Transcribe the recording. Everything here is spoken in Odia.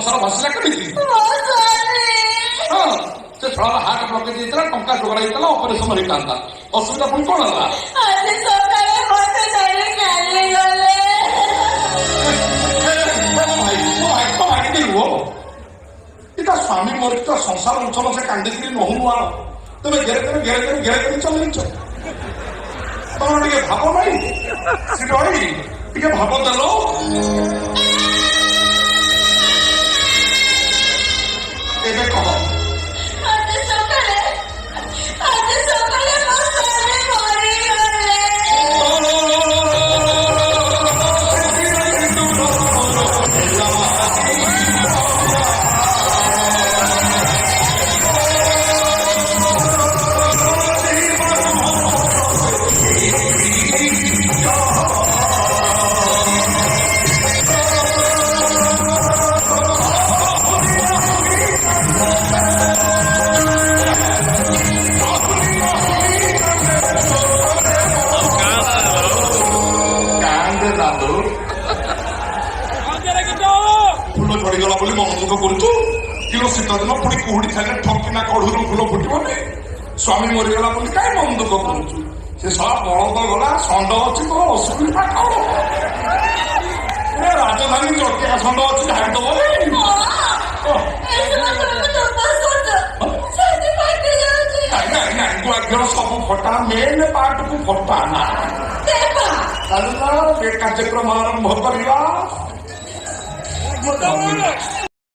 ସଂସାର ଭାସିଲା କେମିତି? ହଁ ସେ ଛଡା ହାଟ ପକେଇ ଦେଇଥିଲା, ଟଙ୍କା ଯୋଗାଡ ହେଇଥିଲା, ଅପରେସନ ହେଇଥାନ୍ତା। ଅସୁବିଧା ପୁଣି କଣ ହେଲା? ତା ସ୍ୱାମୀ ମରିଛି, ତା ସଂସାର ଉଚ୍ଚଲ, ସେ କାନ୍ଦିକିରି ନହୁଁ ଆଣ ତମେ ଘେରେ କରି ଚଲେଇଛ। ତମର ଟିକେ ଭାବ ନାହିଁ ଶ୍ରୀ, ଟିକେ ଭାବ ଦେଲ। ଏବେ କହ ଫୁଲ ଝଡ଼ିଗଲା ବୋଲି ମନ ଦୁଃଖ କରୁଛୁ? କିଲୋ ଶୀତ ଦିନ ପୁଣି କୁହୁଡି ଖାଇଲେ ଠକିନା କଢୁରୁ ଫୁଲ ଫୁଟିବନି? ସ୍ୱାମୀ ମରିଗଲା ବୋଲି କାହିଁ ମନ ଦୁଃଖ କରୁଛୁ? ସେ ସଳା ବଳଦ ଗଲା, ଷଣ୍ଢ ଅଛି, ତୋର ଅସୁବିଧା କଣ? ରାଜଧାନୀ ଚଟିଆ ଷଣ୍ଢ ଅଛି, ଧାଇଦବ ସବୁ ଫଟା, ମେନ୍ ପାର୍ଟକୁ ଫଟା ନା। ଚାଲୁନ ଏ କାର୍ଯ୍ୟକ୍ରମ ଆରମ୍ଭ କରିବା।